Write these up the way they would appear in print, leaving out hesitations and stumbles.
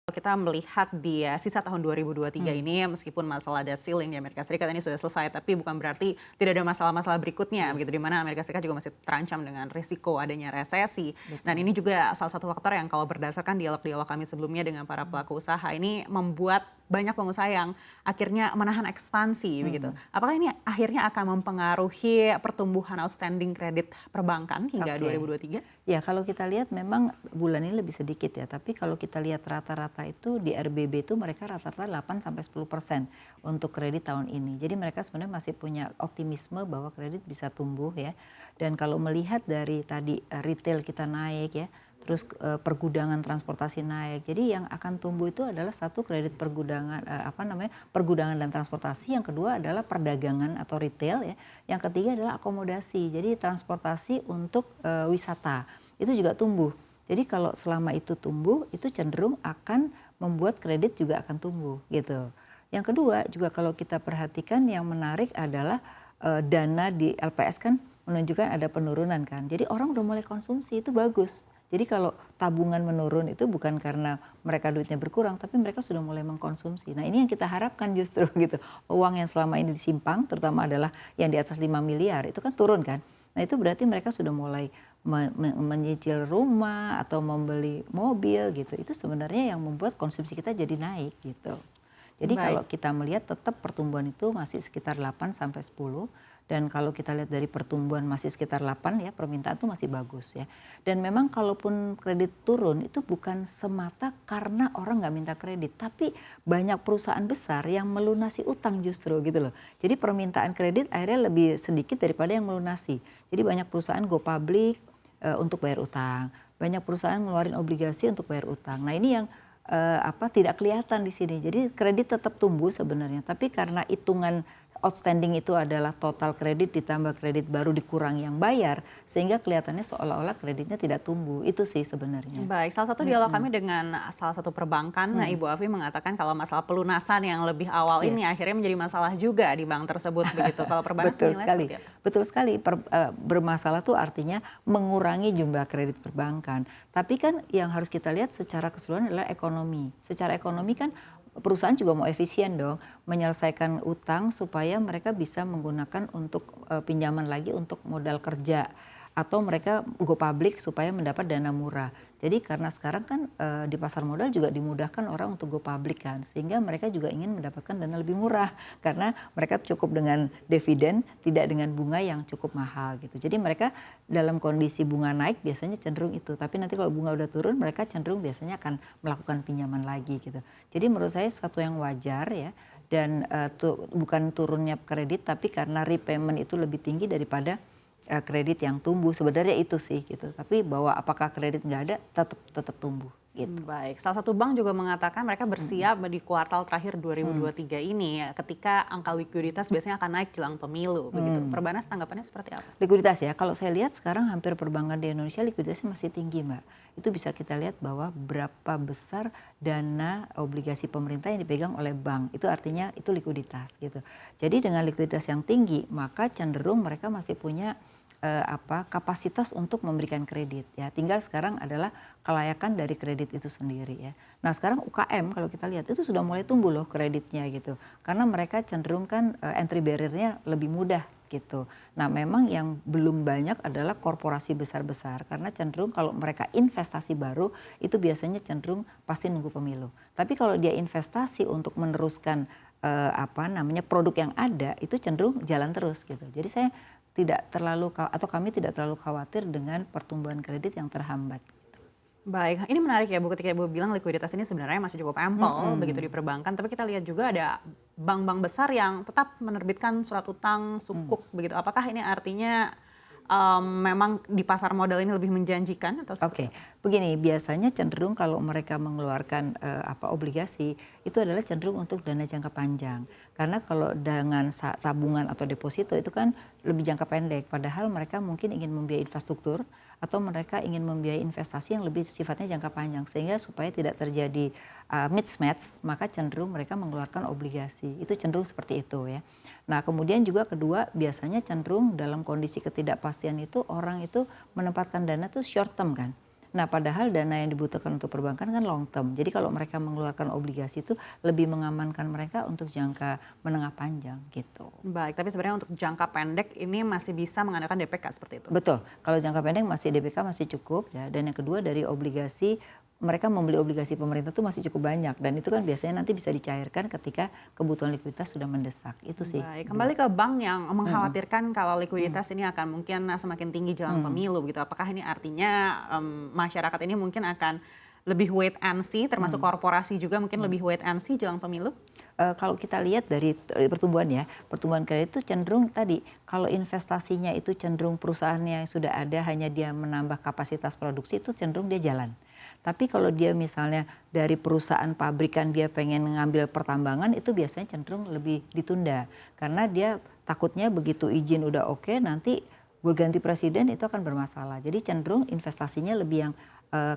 Kita melihat di sisa tahun 2023 Hmm. ini meskipun masalah debt ceiling di Amerika Serikat ini sudah selesai, tapi bukan berarti tidak ada masalah-masalah berikutnya begitu, di Yes, mana Amerika Serikat juga masih terancam dengan risiko adanya resesi. Dan betul. ini juga salah satu faktor yang kalau berdasarkan dialog-dialog kami sebelumnya dengan para pelaku usaha ini membuat banyak pengusaha yang akhirnya menahan ekspansi begitu. Hmm. Apakah ini akhirnya akan mempengaruhi pertumbuhan outstanding kredit perbankan hingga Oke. 2023? Ya, kalau kita lihat memang bulan ini lebih sedikit ya, tapi kalau kita lihat rata-rata itu di RBB itu mereka rata-rata 8-10% untuk kredit tahun ini. Jadi mereka sebenarnya masih punya optimisme bahwa kredit bisa tumbuh ya. Dan kalau melihat dari tadi retail kita naik ya, terus pergudangan transportasi naik. Jadi yang akan tumbuh itu adalah satu kredit pergudangan pergudangan dan transportasi, yang kedua adalah perdagangan atau retail ya. Yang ketiga adalah akomodasi. Jadi transportasi untuk wisata itu juga tumbuh. Jadi kalau selama itu tumbuh, itu cenderung akan membuat kredit juga akan tumbuh gitu. Yang kedua juga kalau kita perhatikan yang menarik adalah dana di LPS kan menunjukkan ada penurunan kan. Jadi orang udah mulai konsumsi, itu bagus. Jadi kalau tabungan menurun itu bukan karena mereka duitnya berkurang, tapi mereka sudah mulai mengkonsumsi. Nah ini yang kita harapkan justru gitu. Uang yang selama ini disimpang, terutama adalah yang di atas 5 miliar, itu kan turun kan. Nah itu berarti mereka sudah mulai menyicil rumah atau membeli mobil gitu. Itu sebenarnya yang membuat konsumsi kita jadi naik gitu. Jadi Baik. kalau kita melihat tetap pertumbuhan itu masih sekitar 8-10, dan kalau kita lihat dari pertumbuhan masih sekitar 8 ya, permintaan itu masih bagus ya. Dan memang kalaupun kredit turun itu bukan semata karena orang nggak minta kredit, tapi banyak perusahaan besar yang melunasi utang justru gitu loh. Jadi permintaan kredit akhirnya lebih sedikit daripada yang melunasi. Jadi banyak perusahaan go public untuk bayar utang, banyak perusahaan ngeluarin obligasi untuk bayar utang. Nah ini yang tidak kelihatan di sini. Jadi kredit tetap tumbuh sebenarnya, tapi karena hitungan outstanding itu adalah total kredit ditambah kredit baru dikurangi yang bayar, sehingga kelihatannya seolah-olah kreditnya tidak tumbuh. Itu sih sebenarnya. Baik, salah satu dialog kami dengan salah satu perbankan, nah Mm. Ibu Afi mengatakan kalau masalah pelunasan yang lebih awal ini Yes. akhirnya menjadi masalah juga di bank tersebut begitu. Kalau Perbanas Betul menilai sekali, seperti apa? betul sekali. Bermasalah tuh artinya mengurangi jumlah kredit perbankan. Tapi kan yang harus kita lihat secara keseluruhan adalah ekonomi. Secara ekonomi kan perusahaan juga mau efisien dong, menyelesaikan utang supaya mereka bisa menggunakan untuk pinjaman lagi untuk modal kerja, atau mereka go public supaya mendapat dana murah. Jadi karena sekarang kan di pasar modal juga dimudahkan orang untuk go public kan, sehingga mereka juga ingin mendapatkan dana lebih murah karena mereka cukup dengan dividen, tidak dengan bunga yang cukup mahal gitu. Jadi mereka dalam kondisi bunga naik biasanya cenderung itu, tapi nanti kalau bunga udah turun mereka cenderung biasanya akan melakukan pinjaman lagi gitu. Jadi menurut saya sesuatu yang wajar ya, dan bukan turunnya kredit, tapi karena repayment itu lebih tinggi daripada kredit yang tumbuh. Sebenarnya itu sih gitu. Tapi bahwa apakah kredit nggak ada, tetap tumbuh gitu. Baik, salah satu bank juga mengatakan mereka bersiap di kuartal terakhir 2023 ini ketika angka likuiditas biasanya akan naik jelang pemilu begitu. Perbanas tanggapannya seperti apa? Likuiditas ya, kalau saya lihat sekarang hampir perbankan di Indonesia likuiditasnya masih tinggi Mbak. Itu bisa kita lihat bahwa berapa besar dana obligasi pemerintah yang dipegang oleh bank. Itu artinya itu likuiditas gitu. Jadi dengan likuiditas yang tinggi, maka cenderung mereka masih punya kapasitas untuk memberikan kredit ya. Tinggal sekarang adalah kelayakan dari kredit itu sendiri ya. Nah sekarang UKM kalau kita lihat itu sudah mulai tumbuh loh kreditnya gitu, karena mereka cenderung kan entry barrier-nya lebih mudah gitu. Nah memang yang belum banyak adalah korporasi besar-besar, karena cenderung kalau mereka investasi baru itu biasanya cenderung pasti nunggu pemilu. Tapi kalau dia investasi untuk meneruskan produk yang ada, itu cenderung jalan terus gitu. Jadi saya tidak terlalu, atau kami tidak terlalu khawatir dengan pertumbuhan kredit yang terhambat. Baik, ini menarik ya Bu, ketika Ibu bilang likuiditas ini sebenarnya masih cukup ample begitu di Mm-mm. perbankan, tapi kita lihat juga ada bank-bank besar yang tetap menerbitkan surat utang sukuk begitu. Apakah ini artinya memang di pasar modal ini lebih menjanjikan atau seperti Oke, begini, biasanya cenderung kalau mereka mengeluarkan obligasi itu adalah cenderung untuk dana jangka panjang. Karena kalau dengan tabungan atau deposito itu kan lebih jangka pendek, padahal mereka mungkin ingin membiayai infrastruktur atau mereka ingin membiayai investasi yang lebih sifatnya jangka panjang, sehingga supaya tidak terjadi mismatch, maka cenderung mereka mengeluarkan obligasi. Itu cenderung seperti itu ya. Nah kemudian juga kedua, biasanya cenderung dalam kondisi ketidakpastian itu orang itu menempatkan dana tuh short term kan. Nah, padahal dana yang dibutuhkan untuk perbankan kan long term. Jadi kalau mereka mengeluarkan obligasi itu lebih mengamankan mereka untuk jangka menengah panjang gitu. Baik, tapi sebenarnya untuk jangka pendek ini masih bisa mengandalkan DPK seperti itu? Betul, kalau jangka pendek masih DPK masih cukup ya. Dan yang kedua dari obligasi, mereka membeli obligasi pemerintah itu masih cukup banyak. Dan itu kan biasanya nanti bisa dicairkan ketika kebutuhan likuiditas sudah mendesak. Itu sih. Baik, kembali ke bank yang mengkhawatirkan kalau likuiditas ini akan mungkin semakin tinggi jelang pemilu begitu. Apakah ini artinya masyarakat ini mungkin akan lebih wait and see, termasuk korporasi juga mungkin lebih wait and see jelang pemilu? Kalau kita lihat dari pertumbuhan ya, pertumbuhan kredit itu cenderung tadi, kalau investasinya itu cenderung perusahaannya yang sudah ada hanya dia menambah kapasitas produksi itu cenderung dia jalan. Tapi kalau dia misalnya dari perusahaan pabrikan dia pengen ngambil pertambangan itu biasanya cenderung lebih ditunda. Karena dia takutnya begitu izin udah oke nanti berganti presiden itu akan bermasalah. Jadi cenderung investasinya lebih yang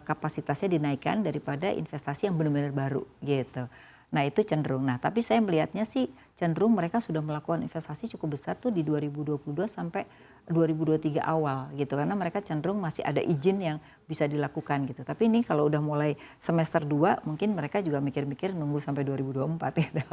kapasitasnya dinaikkan daripada investasi yang benar-benar baru gitu. Nah itu cenderung. Nah tapi saya melihatnya sih cenderung mereka sudah melakukan investasi cukup besar tuh di 2022 sampai 2023 awal gitu. Karena mereka cenderung masih ada izin yang bisa dilakukan gitu. Tapi ini kalau udah mulai semester 2 mungkin mereka juga mikir-mikir nunggu sampai 2024 gitu.